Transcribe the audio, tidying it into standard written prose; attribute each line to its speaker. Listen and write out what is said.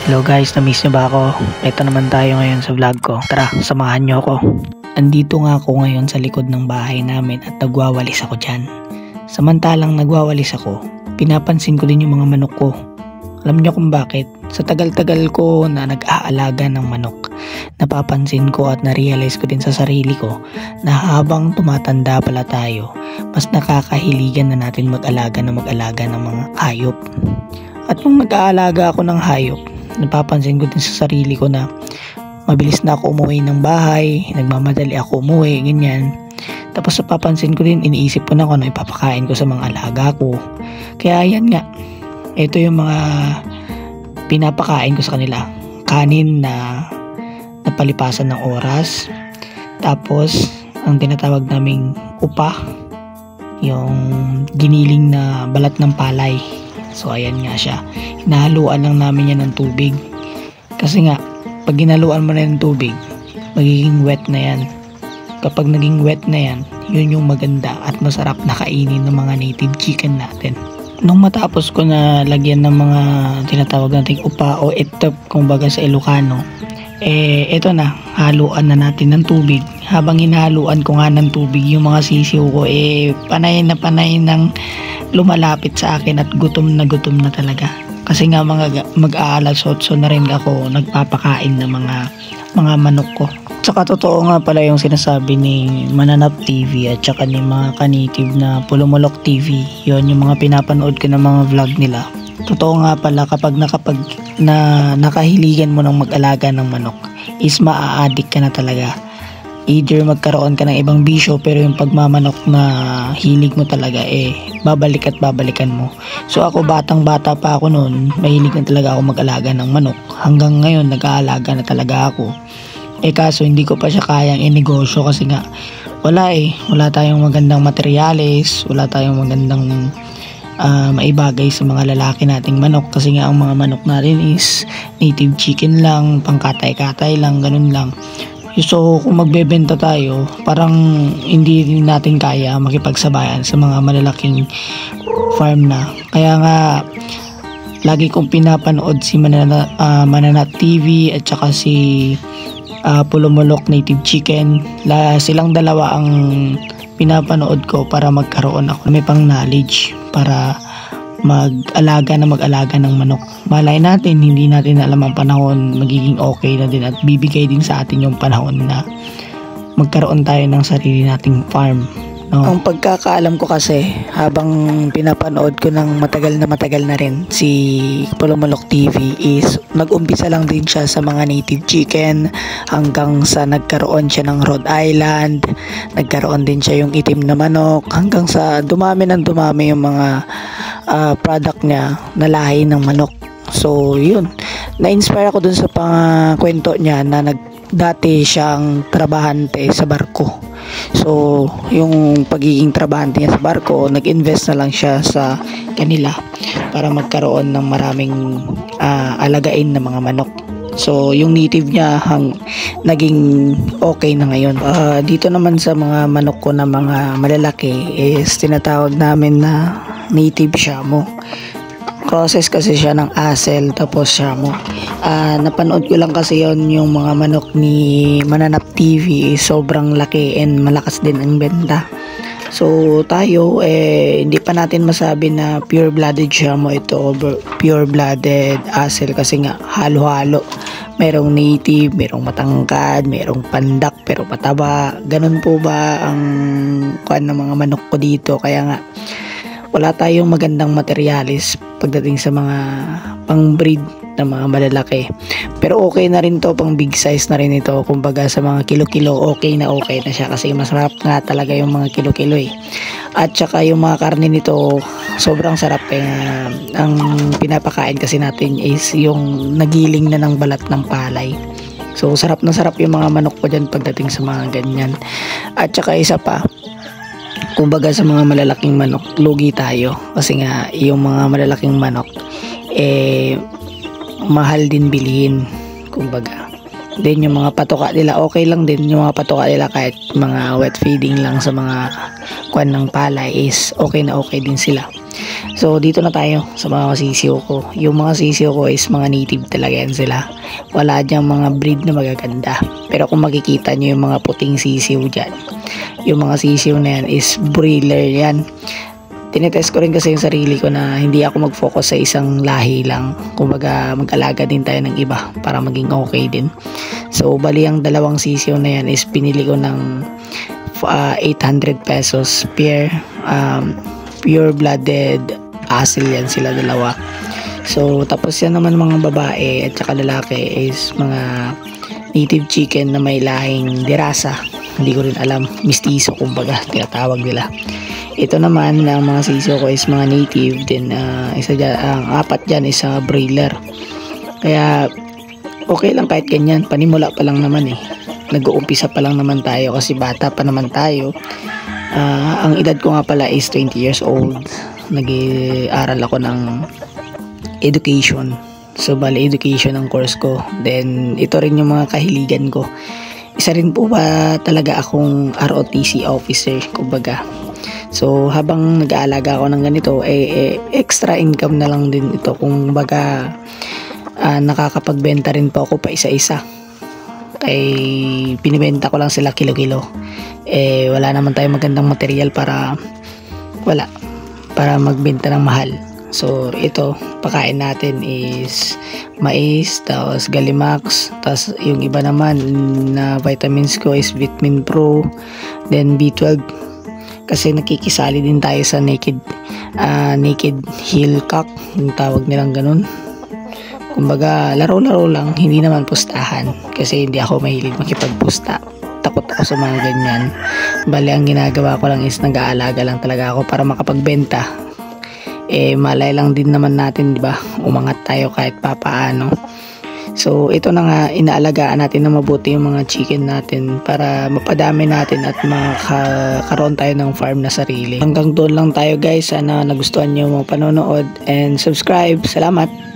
Speaker 1: Hello guys, na-miss nyo ba ako? Ito naman tayo ngayon sa vlog ko. Tara, samahan nyo ako. Andito nga ako ngayon sa likod ng bahay namin at nagwawalis ako dyan. Samantalang nagwawalis ako, pinapansin ko din yung mga manok ko. Alam nyo kung bakit? Sa tagal-tagal ko na nag-aalaga ng manok, napapansin ko at na-realize ko din sa sarili ko na habang tumatanda pala tayo, mas nakakahiligan na natin mag-alaga ng mga hayop. At nung nag-aalaga ako ng hayop, napapansin ko din sa sarili ko na mabilis na ako umuwi ng bahay, nagmamadali ako umuwi, ganyan. Tapos napapansin ko din, iniisip ko na kung ano ipapakain ko sa mga alaga ko. Kaya yan nga, ito yung mga pinapakain ko sa kanila. Kanin na napalipasan ng oras. Tapos, ang tinatawag naming upa, yung giniling na balat ng palay. So ayan nga siya, hinahaluan lang namin yan ng tubig. Kasi nga, pag hinaluan mo na ng tubig, magiging wet na yan. Kapag naging wet na yan, yun yung maganda at masarap na kainin ng mga native chicken natin. Nung matapos ko na lagyan ng mga tinatawag nating upa o itlog kumbaga sa Ilocano, eto na, haluan na natin ng tubig. Habang hinahaluan ko nga ng tubig, yung mga sisiw ko panay na panay ng lumalapit sa akin at gutom na talaga. Kasi nga mag-aalas 8 na rin ako nagpapakain ng mga manok ko. Tsaka totoo nga pala yung sinasabi ni Mananap TV at tsaka ni mga ka-native na Pulumulok TV. Yon yung mga pinapanood ko ng mga vlog nila. Totoo nga pala kapag nakahiligan mo ng mag-alaga ng manok is maa-addict ka na talaga. Either magkaroon ka ng ibang bisyo pero yung pagmamanok na hilig mo talaga babalik at babalikan mo. So ako batang-bata pa ako noon, mahilig na talaga ako mag-alaga ng manok. Hanggang ngayon nag-aalaga na talaga ako. Kaso hindi ko pa siya kayang inegosyo kasi nga wala tayong magandang materyales, wala tayong magandang maibagay sa mga lalaki nating manok kasi nga ang mga manok natin is native chicken lang, pangkatay-katay lang, ganun lang. So kung magbebenta tayo, parang hindi rin natin kaya makipagsabayan sa mga malalaking farm na. Kaya nga lagi kong pinapanood si Mananat TV at saka si Pulumulok Native Chicken. Silang dalawa ang pinapanood ko para magkaroon ako may pang knowledge para mag-alaga ng manok. Malay natin, hindi natin alam ang panahon, magiging okay na din at bibigay din sa atin yung panahon na magkaroon tayo ng sarili nating farm. No? Ang pagkakaalam ko kasi, habang pinapanood ko ng matagal na rin si Pulumulok TV is nag-umpisa lang din siya sa mga native chicken hanggang sa nagkaroon siya ng Rhode Island, nagkaroon din siya yung itim na manok hanggang sa dumami yung mga product niya na lahi ng manok. So yun, na-inspire ako dun sa kwento niya na dati siyang trabahante sa barko. So yung pagiging trabahante niya sa barko, nag-invest na lang siya sa kanila para magkaroon ng maraming alagain na mga manok. So yung native niya naging okay na ngayon. Dito naman sa mga manok ko na mga malalaki is tinatawag namin na native Shamo. Process kasi siya ng Asel tapos Shamo. Napanood ko lang kasi yon yung mga manok ni Mananap TV sobrang laki and malakas din ang benta. So tayo hindi pa natin masabi na pure blooded Shamo ito o pure blooded Asel kasi nga halo-halo. Merong native, merong matangkad, merong pandak pero pataba. Ganun po ba ang kuan ng mga manok ko dito? Kaya nga wala tayong magandang materyales pagdating sa mga pang-breed na mga malalaki. Pero okay na rin to, pang big size na rin ito. Kumbaga sa mga kilo-kilo, okay na siya kasi masarap nga talaga yung mga kilo-kilo At saka yung mga karne nito, sobrang sarap ang pinapakain kasi natin is yung nagiling na ng balat ng palay. So sarap na sarap yung mga manok ko dyan pagdating sa mga ganyan. At saka isa pa, kumbaga sa mga malalaking manok, lugi tayo kasi nga yung mga malalaking manok mahal din bilhin. Kumbaga din yung mga patoka nila okay lang din, yung mga patoka nila kahit mga wet feeding lang sa mga kuwan ng palay is okay na okay din sila. So dito na tayo sa mga sisiyo ko. Yung mga sisiyo ko is mga native talaga yan sila. Wala diyang mga breed na magaganda. Pero kung makikita nyo yung mga puting sisiyo dyan, yung mga sisiyo na yan is broiler yan. Tinetest ko rin kasi yung sarili ko na hindi ako mag-focus sa isang lahi lang. Kumbaga mag-alaga din tayo ng iba para maging okay din. So bali ang dalawang sisiyo na yan is pinili ko ng 800 pesos pure blooded asil yan sila dalawa. So tapos yan naman mga babae at saka lalaki is mga native chicken na may lahing dirasa. Hindi ko rin alam, mistiso kumbaga tinatawag nila. Ito naman ang mga sisiyo ko is mga native din, isa dyan, ang apat dyan is broiler. Kaya okay lang kahit ganyan, panimula pa lang naman nag-uumpisa pa lang naman tayo kasi bata pa naman tayo. Ang edad ko nga pala is 20 years old. Nag-aaral ako ng education. So bali education ang course ko. Then ito rin yung mga kahiligan ko. Isa rin po ba talaga akong ROTC officer kumbaga. So habang nag-aalaga ako ng ganito extra income na lang din ito kung baga nakakapagbenta rin po ako pa isa-isa. Pinibenta ko lang sila kilo-kilo. Wala naman tayong magandang material para magbenta ng mahal. So ito pakain natin is mais, tapos Galimax, tapos yung iba naman na vitamins ko is Vitamin Pro, then B12 kasi nakikisali din tayo sa naked heel cock yung tawag nilang ganun. Kumbaga laro-laro lang, hindi naman pustahan kasi hindi ako mahilig makipagpusta, takot ako sa mga ganyan. Bali ang ginagawa ko lang is nag-aalaga lang talaga ako para makapagbenta. Malay lang din naman natin, di ba, umangat tayo kahit papaano. So ito na nga, inaalagaan natin na mabuti yung mga chicken natin para mapadami natin at makakaroon tayo ng farm na sarili. Hanggang doon lang tayo guys, sana nagustuhan nyo mga panonood and subscribe. Salamat!